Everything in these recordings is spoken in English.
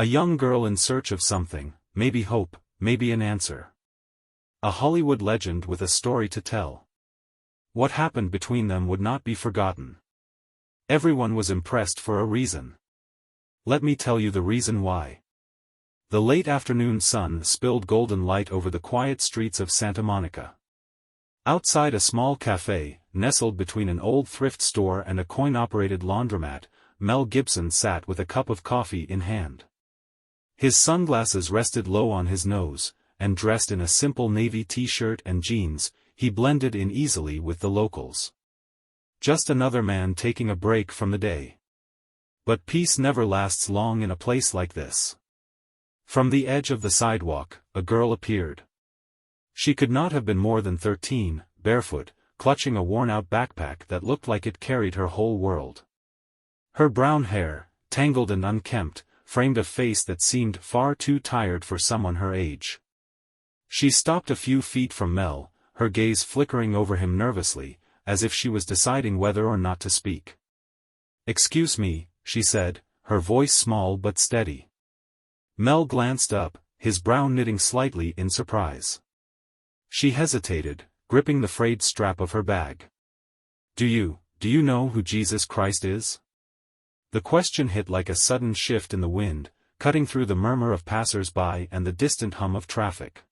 A young girl in search of something, maybe hope, maybe an answer. A Hollywood legend with a story to tell. What happened between them would not be forgotten. Everyone was impressed for a reason. Let me tell you the reason why. The late afternoon sun spilled golden light over the quiet streets of Santa Monica. Outside a small cafe, nestled between an old thrift store and a coin-operated laundromat, Mel Gibson sat with a cup of coffee in hand. His sunglasses rested low on his nose, and dressed in a simple navy t-shirt and jeans, he blended in easily with the locals. Just another man taking a break from the day. But peace never lasts long in a place like this. From the edge of the sidewalk, a girl appeared. She could not have been more than 13, barefoot, clutching a worn-out backpack that looked like it carried her whole world. Her brown hair, tangled and unkempt, framed a face that seemed far too tired for someone her age. She stopped a few feet from Mel, her gaze flickering over him nervously, as if she was deciding whether or not to speak. "Excuse me," she said, her voice small but steady. Mel glanced up, his brow knitting slightly in surprise. She hesitated, gripping the frayed strap of her bag. Do you know who Jesus Christ is?" The question hit like a sudden shift in the wind, cutting through the murmur of passers-by and the distant hum of traffic.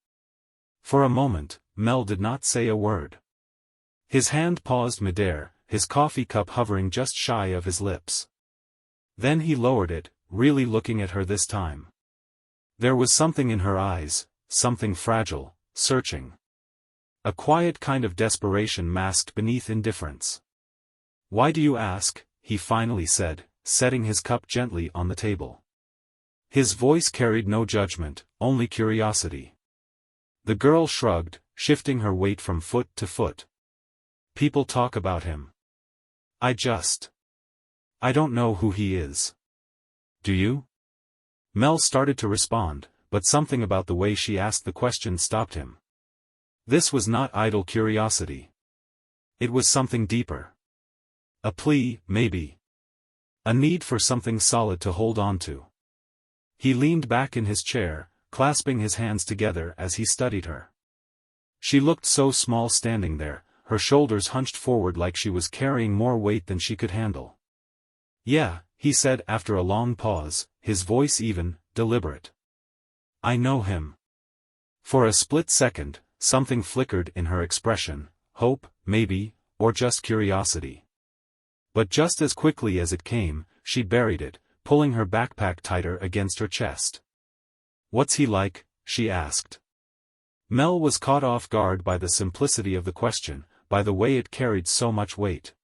For a moment, Mel did not say a word. His hand paused midair, his coffee cup hovering just shy of his lips. Then he lowered it, really looking at her this time. There was something in her eyes, something fragile, searching. A quiet kind of desperation masked beneath indifference. "Why do you ask?" he finally said, setting his cup gently on the table. His voice carried no judgment, only curiosity. The girl shrugged, shifting her weight from foot to foot. "People talk about him. I don't know who he is." "Do you?" Mel started to respond, but something about the way she asked the question stopped him. This was not idle curiosity. It was something deeper. A plea, maybe. A need for something solid to hold on to. He leaned back in his chair, clasping his hands together as he studied her. She looked so small standing there, her shoulders hunched forward like she was carrying more weight than she could handle. "Yeah," he said after a long pause, his voice even, deliberate. "I know him." For a split second, something flickered in her expression, hope, maybe, or just curiosity. But just as quickly as it came, she buried it, pulling her backpack tighter against her chest. "What's he like?" she asked. Mel was caught off guard by the simplicity of the question, by the way it carried so much weight.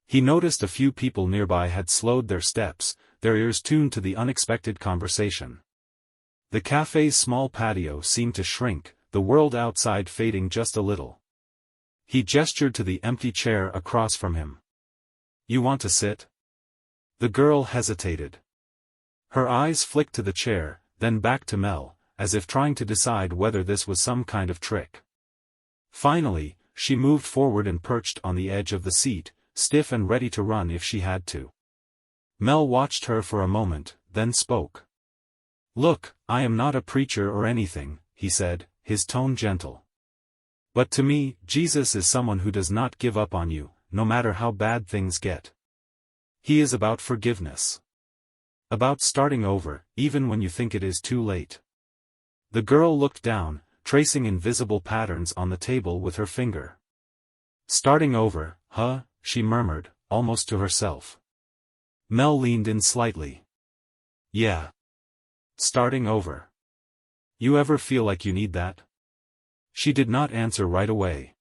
He noticed a few people nearby had slowed their steps, their ears tuned to the unexpected conversation. The cafe's small patio seemed to shrink, the world outside fading just a little. He gestured to the empty chair across from him. "You want to sit?" The girl hesitated. Her eyes flicked to the chair, then back to Mel, as if trying to decide whether this was some kind of trick. Finally, she moved forward and perched on the edge of the seat, stiff and ready to run if she had to. Mel watched her for a moment, then spoke. "Look, I am not a preacher or anything," he said, his tone gentle. "But to me, Jesus is someone who does not give up on you, no matter how bad things get. He is about forgiveness. About starting over, even when you think it is too late." The girl looked down, tracing invisible patterns on the table with her finger. "Starting over, huh?" she murmured, almost to herself. Mel leaned in slightly. "Yeah. Starting over. You ever feel like you need that?" She did not answer right away.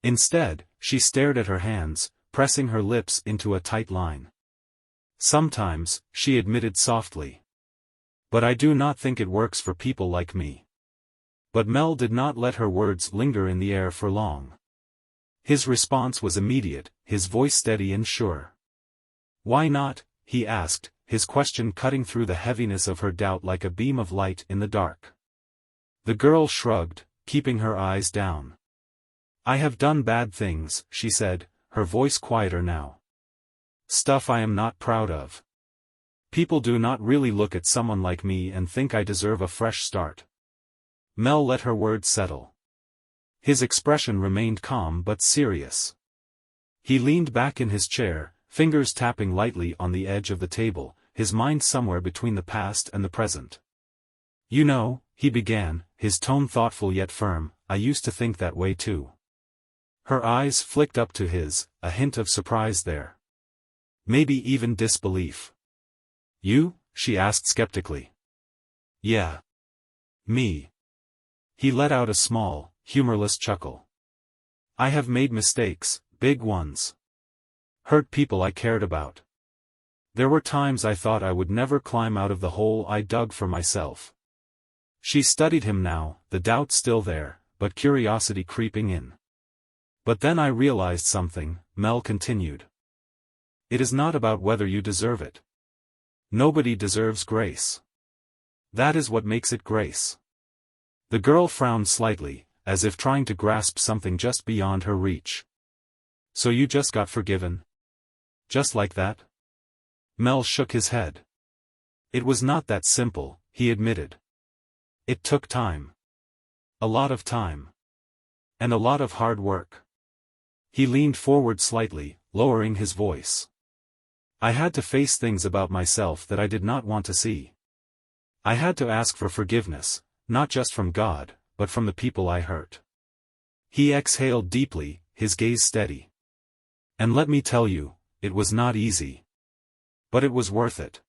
Instead, she stared at her hands, pressing her lips into a tight line. "Sometimes," she admitted softly. "But I do not think it works for people like me." But Mel did not let her words linger in the air for long. His response was immediate, his voice steady and sure. "Why not?" he asked, his question cutting through the heaviness of her doubt like a beam of light in the dark. The girl shrugged, keeping her eyes down. "I have done bad things," she said, her voice quieter now. "Stuff I am not proud of. People do not really look at someone like me and think I deserve a fresh start. Mel let her words settle. His expression remained calm but serious. He leaned back in his chair, fingers tapping lightly on the edge of the table, his mind somewhere between the past and the present. You know, he began, his tone thoughtful yet firm, I used to think that way too. Her eyes flicked up to his, a hint of surprise there. Maybe even disbelief. You? She asked skeptically. Yeah. Me. He let out a small, humorless chuckle. I have made mistakes, big ones. Hurt people I cared about. There were times I thought I would never climb out of the hole I dug for myself. She studied him now, the doubt still there, but curiosity creeping in. But then I realized something, Mel continued. It is not about whether you deserve it. Nobody deserves grace. That is what makes it grace. The girl frowned slightly, as if trying to grasp something just beyond her reach. So you just got forgiven? Just like that? Mel shook his head. It was not that simple, he admitted. It took time. A lot of time. And a lot of hard work. He leaned forward slightly, lowering his voice. I had to face things about myself that I did not want to see. I had to ask for forgiveness, not just from God, but from the people I hurt. He exhaled deeply, his gaze steady. And let me tell you, it was not easy. But it was worth it.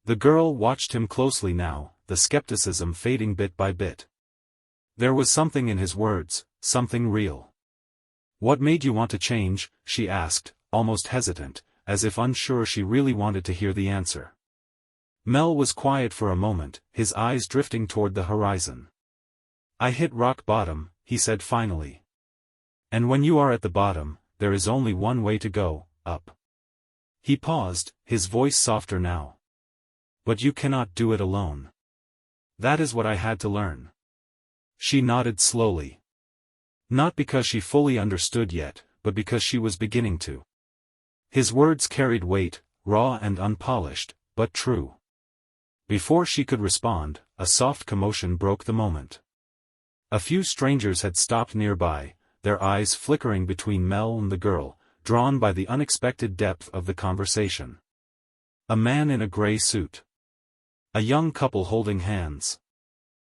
The girl watched him closely now, the skepticism fading bit by bit. There was something in his words, something real. What made you want to change? She asked, almost hesitant, as if unsure she really wanted to hear the answer. Mel was quiet for a moment, his eyes drifting toward the horizon. I hit rock bottom, he said finally. And when you are at the bottom, there is only one way to go, up. He paused, his voice softer now. But you cannot do it alone. That is what I had to learn. She nodded slowly. Not because she fully understood yet, but because she was beginning to. His words carried weight, raw and unpolished, but true. Before she could respond, a soft commotion broke the moment. A few strangers had stopped nearby, their eyes flickering between Mel and the girl, drawn by the unexpected depth of the conversation. A man in a gray suit. A young couple holding hands.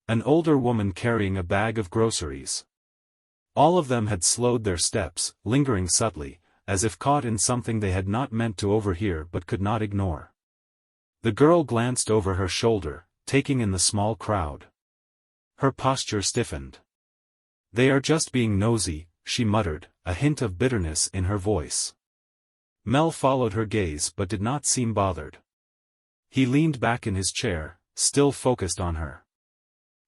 An older woman carrying a bag of groceries. All of them had slowed their steps, lingering subtly, as if caught in something they had not meant to overhear but could not ignore. The girl glanced over her shoulder, taking in the small crowd. Her posture stiffened. They are just being nosy, she muttered, a hint of bitterness in her voice. Mel followed her gaze but did not seem bothered. He leaned back in his chair, still focused on her.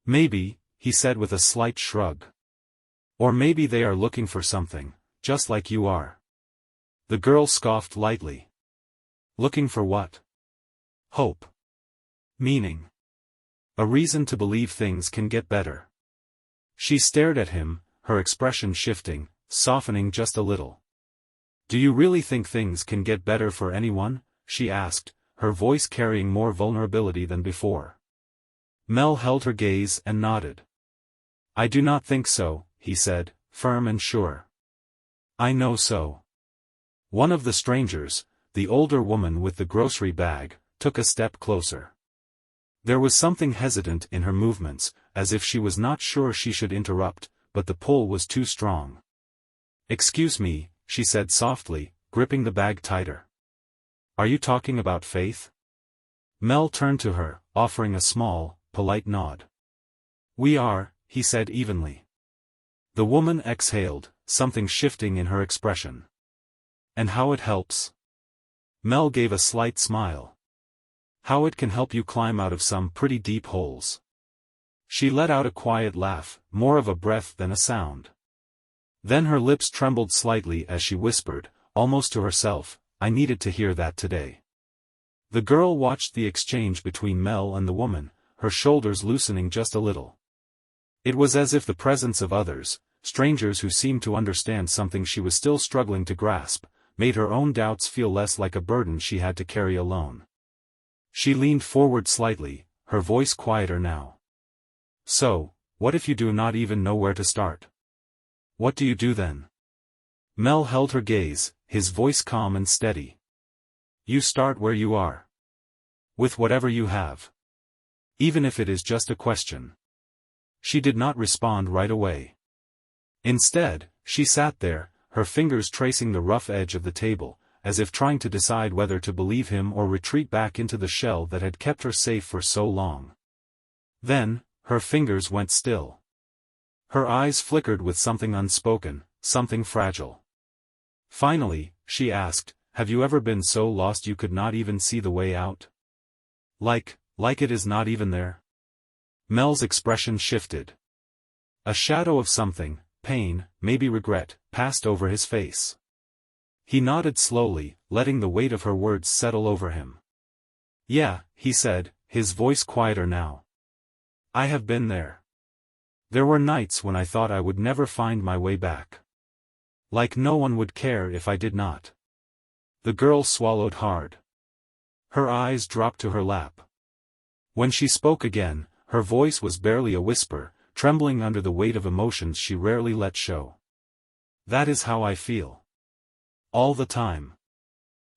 Maybe, he said with a slight shrug. Or maybe they are looking for something, just like you are. The girl scoffed lightly. Looking for what? Hope. Meaning. A reason to believe things can get better. She stared at him, her expression shifting, softening just a little. Do you really think things can get better for anyone? She asked, her voice carrying more vulnerability than before. Mel held her gaze and nodded. I do not think so, he said, firm and sure. I know so. One of the strangers, the older woman with the grocery bag, took a step closer. There was something hesitant in her movements, as if she was not sure she should interrupt, but the pull was too strong. Excuse me, she said softly, gripping the bag tighter. Are you talking about faith? Mel turned to her, offering a small, polite nod. We are, he said evenly. The woman exhaled, something shifting in her expression. And how it helps? Mel gave a slight smile. How it can help you climb out of some pretty deep holes. She let out a quiet laugh, more of a breath than a sound. Then her lips trembled slightly as she whispered, almost to herself, I needed to hear that today. The girl watched the exchange between Mel and the woman, her shoulders loosening just a little. It was as if the presence of others, strangers who seemed to understand something she was still struggling to grasp, made her own doubts feel less like a burden she had to carry alone. She leaned forward slightly, her voice quieter now. So, what if you do not even know where to start? What do you do then? Mel held her gaze, his voice calm and steady. You start where you are. With whatever you have. Even if it is just a question. She did not respond right away. Instead, she sat there, her fingers tracing the rough edge of the table, as if trying to decide whether to believe him or retreat back into the shell that had kept her safe for so long. Then, her fingers went still. Her eyes flickered with something unspoken, something fragile. Finally, she asked, have you ever been so lost you could not even see the way out? Like it is not even there? Mel's expression shifted. A shadow of something, pain, maybe regret, passed over his face. He nodded slowly, letting the weight of her words settle over him. Yeah, he said, his voice quieter now. I have been there. There were nights when I thought I would never find my way back. Like no one would care if I did not. The girl swallowed hard. Her eyes dropped to her lap. When she spoke again, her voice was barely a whisper, trembling under the weight of emotions she rarely let show. That is how I feel. All the time.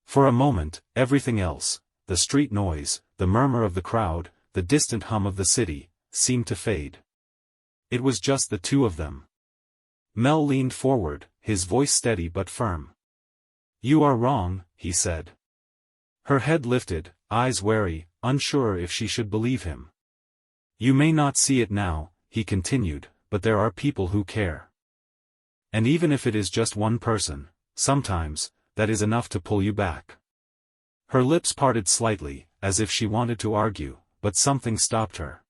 For a moment, everything else, the street noise, the murmur of the crowd, the distant hum of the city, seemed to fade. It was just the two of them. Mel leaned forward, his voice steady but firm. You are wrong, he said. Her head lifted, eyes wary, unsure if she should believe him. You may not see it now, he continued, but there are people who care. And even if it is just one person, sometimes, that is enough to pull you back. Her lips parted slightly, as if she wanted to argue, but something stopped her.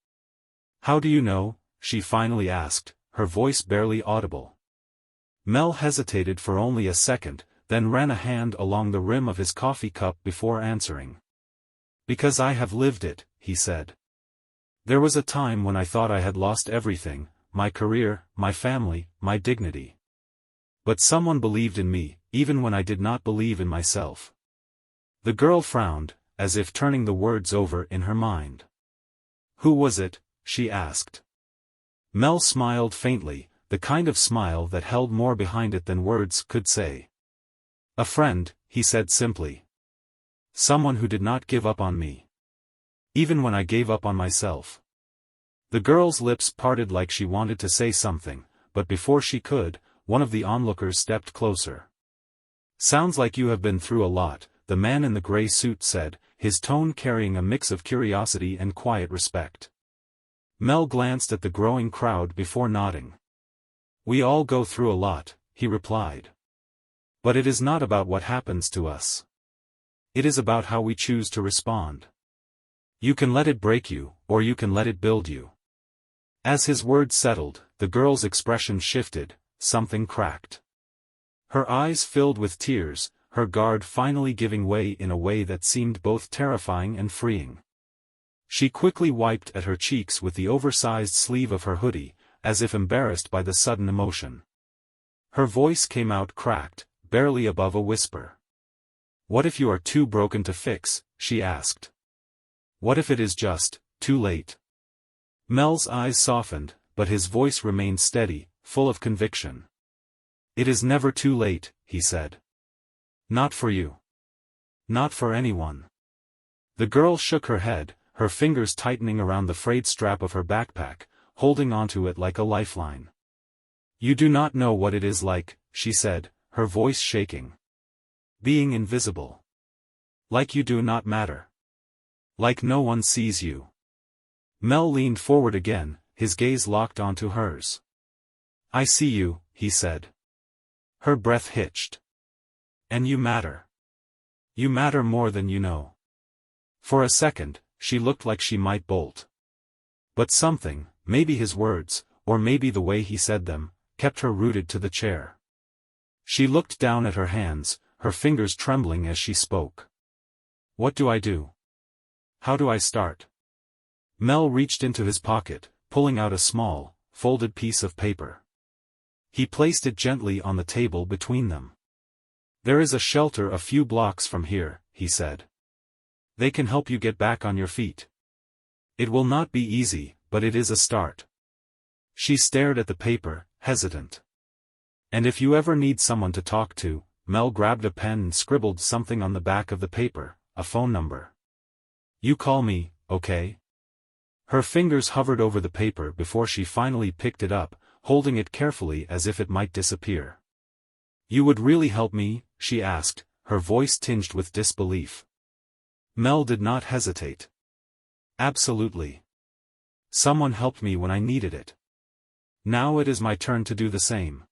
How do you know? She finally asked, her voice barely audible. Mel hesitated for only a second, then ran a hand along the rim of his coffee cup before answering. Because I have lived it, he said. There was a time when I thought I had lost everything, my career, my family, my dignity. But someone believed in me, even when I did not believe in myself. The girl frowned, as if turning the words over in her mind. Who was it? She asked. Mel smiled faintly, the kind of smile that held more behind it than words could say. A friend, he said simply. Someone who did not give up on me. Even when I gave up on myself. The girl's lips parted like she wanted to say something, but before she could, one of the onlookers stepped closer. Sounds like you have been through a lot, the man in the gray suit said, his tone carrying a mix of curiosity and quiet respect. Mel glanced at the growing crowd before nodding. We all go through a lot, he replied. But it is not about what happens to us. It is about how we choose to respond. You can let it break you, or you can let it build you. As his words settled, the girl's expression shifted, something cracked. Her eyes filled with tears, her guard finally giving way in a way that seemed both terrifying and freeing. She quickly wiped at her cheeks with the oversized sleeve of her hoodie, as if embarrassed by the sudden emotion. Her voice came out cracked, barely above a whisper. What if you are too broken to fix? She asked. What if it is just too late? Mel's eyes softened, but his voice remained steady, full of conviction. It is never too late, he said. Not for you. Not for anyone. The girl shook her head, her fingers tightening around the frayed strap of her backpack, holding onto it like a lifeline. You do not know what it is like, she said, her voice shaking. Being invisible. Like you do not matter. Like no one sees you. Mel leaned forward again, his gaze locked onto hers. I see you, he said. Her breath hitched. And you matter. You matter more than you know. For a second, she looked like she might bolt. But something, maybe his words, or maybe the way he said them, kept her rooted to the chair. She looked down at her hands, her fingers trembling as she spoke. What do I do? How do I start? Mel reached into his pocket, pulling out a small, folded piece of paper. He placed it gently on the table between them. There is a shelter a few blocks from here, he said. They can help you get back on your feet. It will not be easy, but it is a start. She stared at the paper, hesitant. And if you ever need someone to talk to, Mel grabbed a pen and scribbled something on the back of the paper, a phone number. You call me, okay? Her fingers hovered over the paper before she finally picked it up, holding it carefully as if it might disappear. You would really help me? She asked, her voice tinged with disbelief. Mel did not hesitate. Absolutely. Someone helped me when I needed it. Now it is my turn to do the same.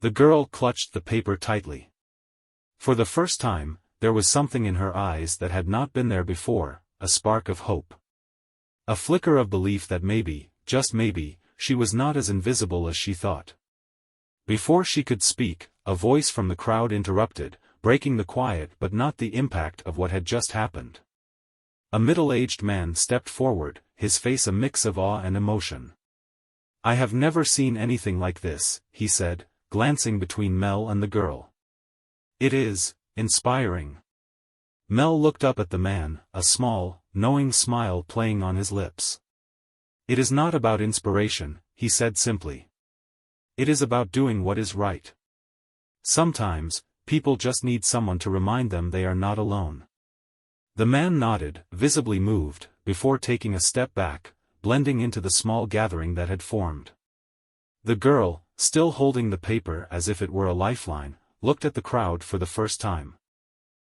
The girl clutched the paper tightly. For the first time, there was something in her eyes that had not been there before, a spark of hope. A flicker of belief that maybe, just maybe, she was not as invisible as she thought. Before she could speak, a voice from the crowd interrupted, breaking the quiet but not the impact of what had just happened. A middle-aged man stepped forward, his face a mix of awe and emotion. I have never seen anything like this, he said, glancing between Mel and the girl. It is inspiring. Mel looked up at the man, a small, knowing smile playing on his lips. It is not about inspiration, he said simply. It is about doing what is right. Sometimes, people just need someone to remind them they are not alone. The man nodded, visibly moved, before taking a step back, blending into the small gathering that had formed. The girl, still holding the paper as if it were a lifeline, looked at the crowd for the first time.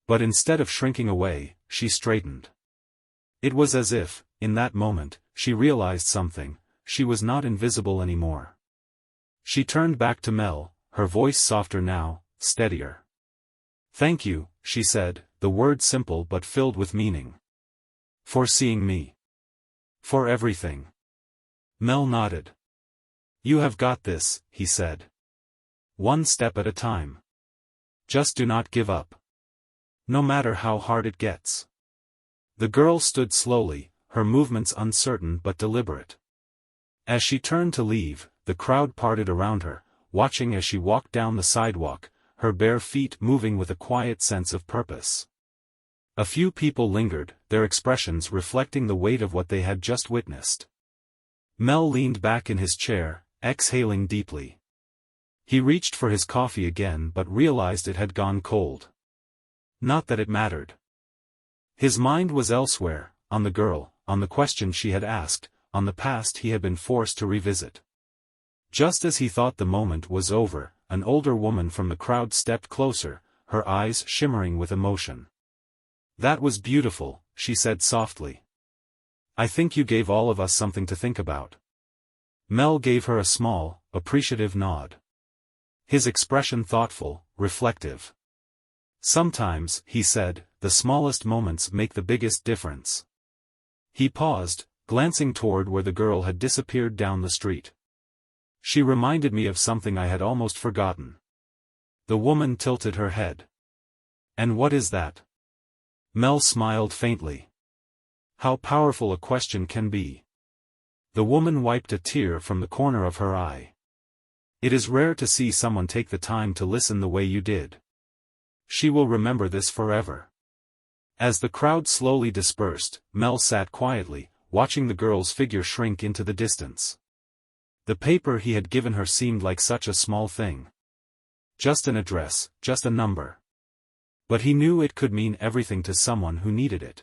But instead of shrinking away, she straightened. It was as if, in that moment, she realized something: she was not invisible anymore. She turned back to Mel, her voice softer now, steadier. Thank you, she said, the word simple but filled with meaning. For seeing me. For everything. Mel nodded. You have got this, he said. One step at a time. Just do not give up. No matter how hard it gets. The girl stood slowly, her movements uncertain but deliberate. As she turned to leave, the crowd parted around her, watching as she walked down the sidewalk, her bare feet moving with a quiet sense of purpose. A few people lingered, their expressions reflecting the weight of what they had just witnessed. Mel leaned back in his chair, exhaling deeply. He reached for his coffee again but realized it had gone cold. Not that it mattered. His mind was elsewhere, on the girl, on the question she had asked, on the past he had been forced to revisit. Just as he thought the moment was over, an older woman from the crowd stepped closer, her eyes shimmering with emotion. That was beautiful, she said softly. I think you gave all of us something to think about. Mel gave her a small, appreciative nod. His expression thoughtful, reflective. Sometimes, he said, the smallest moments make the biggest difference. He paused, glancing toward where the girl had disappeared down the street. She reminded me of something I had almost forgotten. The woman tilted her head. And what is that? Mel smiled faintly. How powerful a question can be. The woman wiped a tear from the corner of her eye. It is rare to see someone take the time to listen the way you did. She will remember this forever. As the crowd slowly dispersed, Mel sat quietly, watching the girl's figure shrink into the distance. The paper he had given her seemed like such a small thing. Just an address, just a number. But he knew it could mean everything to someone who needed it.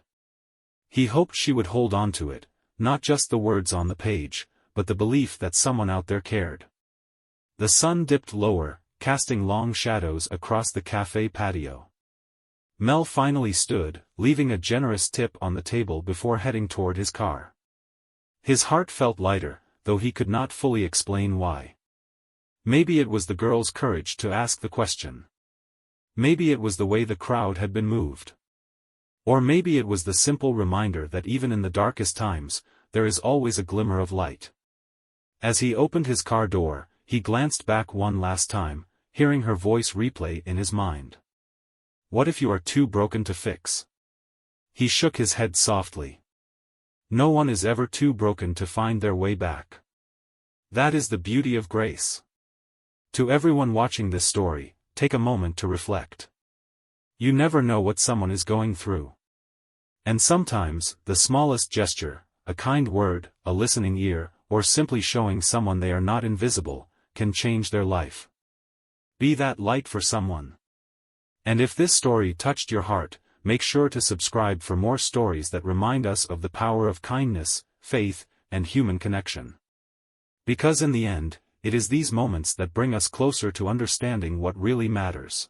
He hoped she would hold on to it, not just the words on the page, but the belief that someone out there cared. The sun dipped lower, casting long shadows across the cafe patio. Mel finally stood, leaving a generous tip on the table before heading toward his car. His heart felt lighter, though he could not fully explain why. Maybe it was the girl's courage to ask the question. Maybe it was the way the crowd had been moved. Or maybe it was the simple reminder that even in the darkest times, there is always a glimmer of light. As he opened his car door, he glanced back one last time, hearing her voice replay in his mind. What if you are too broken to fix? He shook his head softly. No one is ever too broken to find their way back. That is the beauty of grace. To everyone watching this story, take a moment to reflect. You never know what someone is going through. And sometimes, the smallest gesture, a kind word, a listening ear, or simply showing someone they are not invisible, can change their life. Be that light for someone. And if this story touched your heart, make sure to subscribe for more stories that remind us of the power of kindness, faith, and human connection. Because in the end, it is these moments that bring us closer to understanding what really matters.